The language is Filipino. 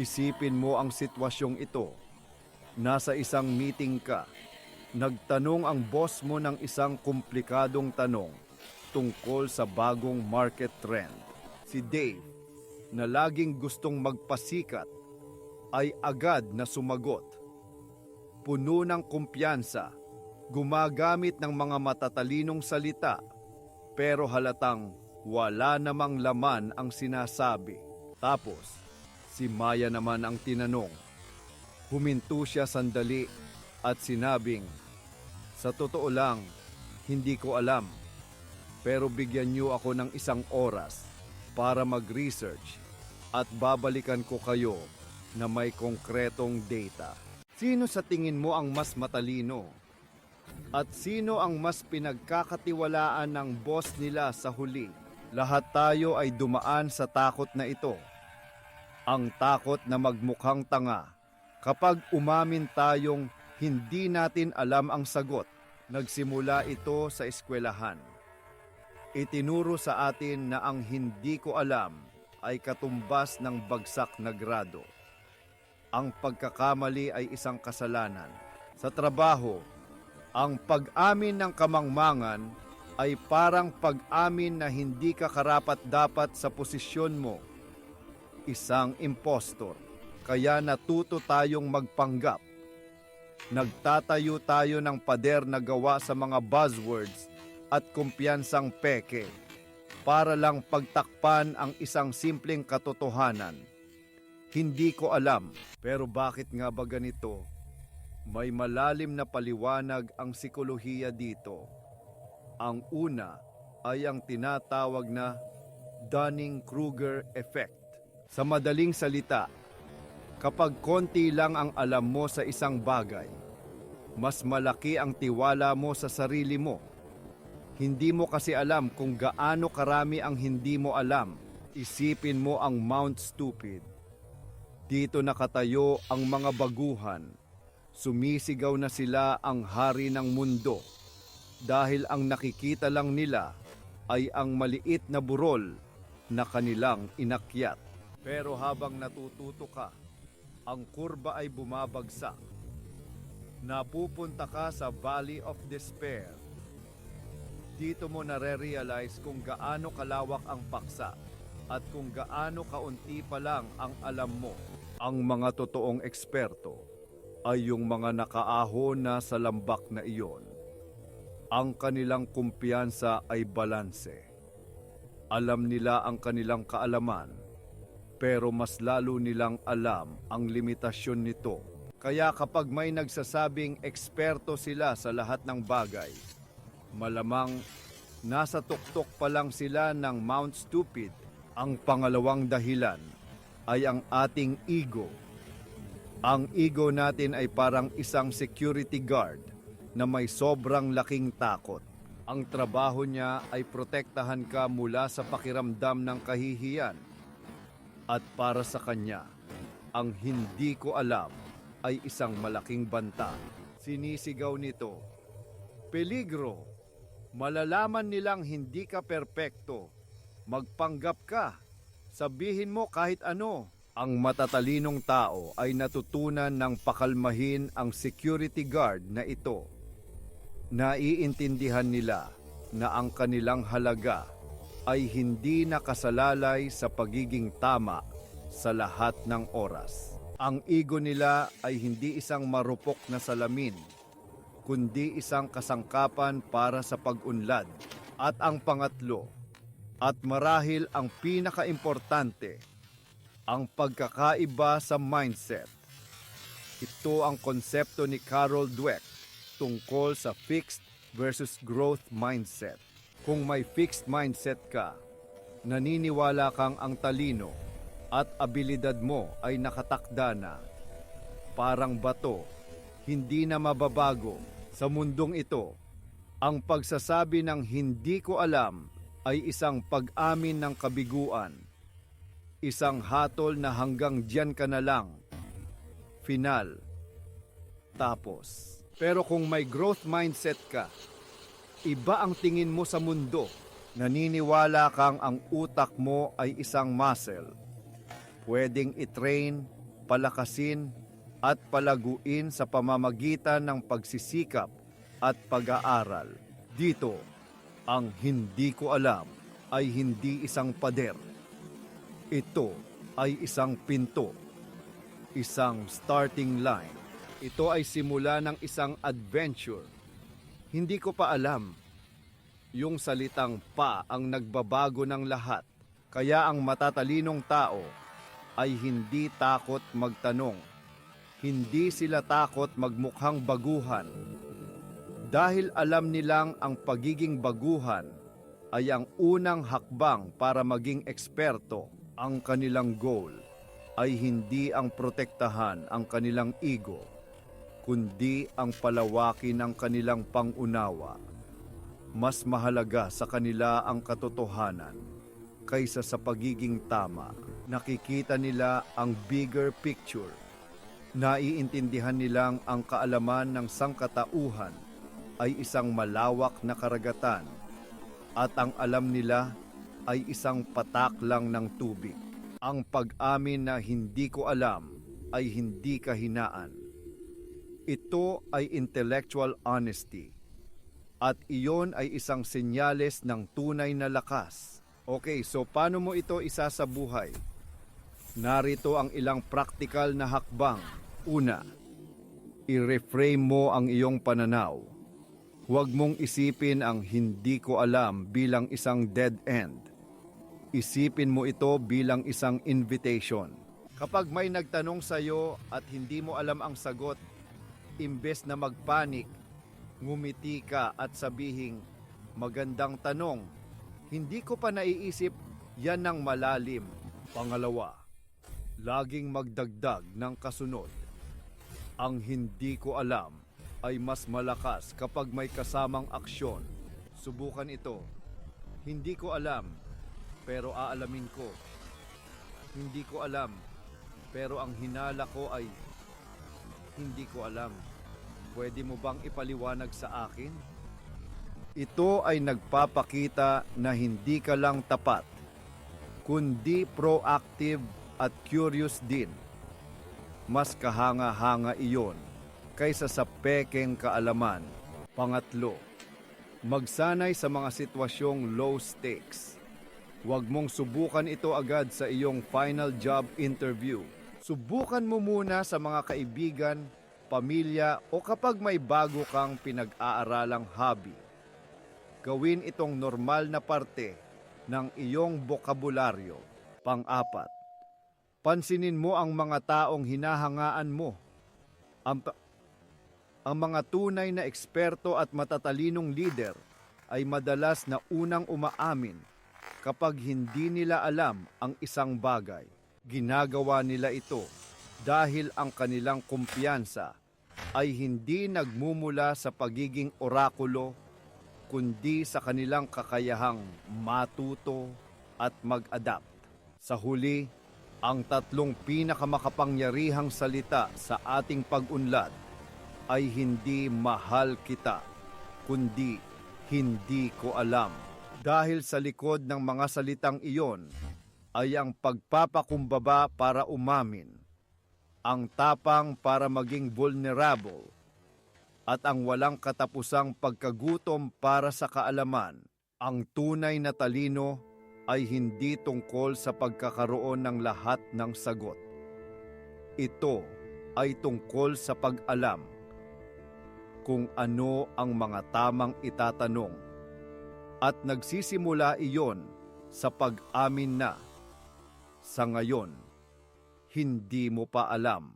Isipin mo ang sitwasyong ito. Nasa isang meeting ka. Nagtanong ang boss mo ng isang komplikadong tanong tungkol sa bagong market trend. Si Dave, na laging gustong magpasikat, ay agad na sumagot. Puno ng kumpiyansa, gumagamit ng mga matatalinong salita, pero halatang wala namang laman ang sinasabi. Tapos, si Maya naman ang tinanong. Huminto siya sandali at sinabing, "Sa totoo lang, hindi ko alam. Pero bigyan niyo ako ng isang oras para mag-research at babalikan ko kayo na may konkretong data." Sino sa tingin mo ang mas matalino? At sino ang mas pinagkakatiwalaan ng boss nila sa huli? Lahat tayo ay dumaan sa takot na ito. Ang takot na magmukhang tanga. Kapag umamin tayong hindi natin alam ang sagot, nagsimula ito sa eskwelahan. Itinuro sa atin na ang hindi ko alam ay katumbas ng bagsak na grado. Ang pagkakamali ay isang kasalanan. Sa trabaho, ang pag-amin ng kamangmangan ay parang pag-amin na hindi ka karapat-dapat sa posisyon mo. Isang impostor. Kaya natuto tayong magpanggap. Nagtatayo tayo ng pader na gawa sa mga buzzwords at kumpiyansang peke para lang pagtakpan ang isang simpleng katotohanan. Hindi ko alam, pero bakit nga ba ganito? May malalim na paliwanag ang psikolohiya dito. Ang una ay ang tinatawag na Dunning-Kruger effect. Sa madaling salita, kapag konti lang ang alam mo sa isang bagay, mas malaki ang tiwala mo sa sarili mo. Hindi mo kasi alam kung gaano karami ang hindi mo alam. Isipin mo ang Mount Stupid. Dito nakatayo ang mga baguhan. Sumisigaw na sila ang hari ng mundo. Dahil ang nakikita lang nila ay ang maliit na burol na kanilang inakyat. Pero habang natututo ka, ang kurba ay bumabagsak. Napupunta ka sa Valley of Despair. Dito mo nare-realize kung gaano kalawak ang paksa at kung gaano kaunti pa lang ang alam mo. Ang mga totoong eksperto ay yung mga nakaahon na sa lambak na iyon. Ang kanilang kumpiyansa ay balanse. Alam nila ang kanilang kaalaman, pero mas lalo nilang alam ang limitasyon nito. Kaya kapag may nagsasabing eksperto sila sa lahat ng bagay, malamang nasa tuktok pa lang sila ng Mount Stupid. Ang pangalawang dahilan ay ang ating ego. Ang ego natin ay parang isang security guard na may sobrang laking takot. Ang trabaho niya ay protektahan ka mula sa pakiramdam ng kahihiyan. At para sa kanya, ang hindi ko alam ay isang malaking banta. Sinisigaw nito, "Peligro! Malalaman nilang hindi ka perpekto. Magpanggap ka. Sabihin mo kahit ano." Ang matatalinong tao ay natutunan ng pakalmahin ang security guard na ito. Naiintindihan nila na ang kanilang halaga ay hindi nakasalalay sa pagiging tama sa lahat ng oras. Ang ego nila ay hindi isang marupok na salamin, kundi isang kasangkapan para sa pag-unlad. At ang pangatlo, at marahil ang pinakaimportante, ang pagkakaiba sa mindset. Ito ang konsepto ni Carol Dweck tungkol sa fixed versus growth mindset. Kung may fixed mindset ka, naniniwala kang ang talino at abilidad mo ay nakatakda na. Parang bato, hindi na mababago. Sa mundong ito, ang pagsasabi ng hindi ko alam ay isang pag-amin ng kabiguan. Isang hatol na hanggang diyan ka na lang. Final. Tapos. Pero kung may growth mindset ka, iba ang tingin mo sa mundo. Naniniwala kang ang utak mo ay isang muscle. Pwedeng i-train, palakasin at palaguin sa pamamagitan ng pagsisikap at pag-aaral. Dito, ang hindi ko alam ay hindi isang pader. Ito ay isang pinto, isang starting line. Ito ay simula ng isang adventure. Hindi ko pa alam. Yung salitang pa ang nagbabago ng lahat. Kaya ang matatalinong tao ay hindi takot magtanong. Hindi sila takot magmukhang baguhan. Dahil alam nilang ang pagiging baguhan ay ang unang hakbang para maging eksperto. Ang kanilang goal ay hindi ang protektahan ang kanilang ego, kundi ang palawakin ng kanilang pangunawa. Mas mahalaga sa kanila ang katotohanan kaysa sa pagiging tama. Nakikita nila ang bigger picture. Naiintindihan nilang ang kaalaman ng sangkatauhan ay isang malawak na karagatan at ang alam nila ay isang patak lang ng tubig. Ang pag-amin na hindi ko alam ay hindi kahinaan. Ito ay intellectual honesty. At iyon ay isang senyales ng tunay na lakas. Okay, so paano mo ito isasabuhay? Narito ang ilang praktikal na hakbang. Una, i-reframe mo ang iyong pananaw. Huwag mong isipin ang hindi ko alam bilang isang dead end. Isipin mo ito bilang isang invitation. Kapag may nagtanong sa iyo at hindi mo alam ang sagot, imbes na magpanik, ngumiti ka at sabihing, magandang tanong, hindi ko pa naiisip, yan ang malalim. Pangalawa, laging magdagdag ng kasunod. Ang hindi ko alam ay mas malakas kapag may kasamang aksyon. Subukan ito. Hindi ko alam, pero aalamin ko. Hindi ko alam, pero ang hinala ko ay hindi ko alam. Pwede mo bang ipaliwanag sa akin? Ito ay nagpapakita na hindi ka lang tapat, kundi proactive at curious din. Mas kahanga-hanga iyon kaysa sa pekeng kaalaman. Pangatlo, magsanay sa mga sitwasyong low stakes. Huwag mong subukan ito agad sa iyong final job interview. Subukan mo muna sa mga kaibigan, pamilya o kapag may bago kang pinag-aaralang hobby. Gawin itong normal na parte ng iyong bokabularyo. Pang-apat, pansinin mo ang mga taong hinahangaan mo. Ang mga tunay na eksperto at matatalinong leader ay madalas na unang umaamin kapag hindi nila alam ang isang bagay. Ginagawa nila ito dahil ang kanilang kumpiyansa ay hindi nagmumula sa pagiging orakulo, kundi sa kanilang kakayahang matuto at mag-adapt. Sa huli, ang tatlong pinakamakapangyarihang salita sa ating pag-unlad ay hindi mahal kita, kundi hindi ko alam. Dahil sa likod ng mga salitang iyon ay ang pagpapakumbaba para umamin, ang tapang para maging vulnerable, at ang walang katapusang pagkagutom para sa kaalaman. Ang tunay na talino ay hindi tungkol sa pagkakaroon ng lahat ng sagot. Ito ay tungkol sa pag-alam kung ano ang mga tamang itatanong. At nagsisimula iyon sa pag-amin na, sa ngayon, hindi mo pa alam.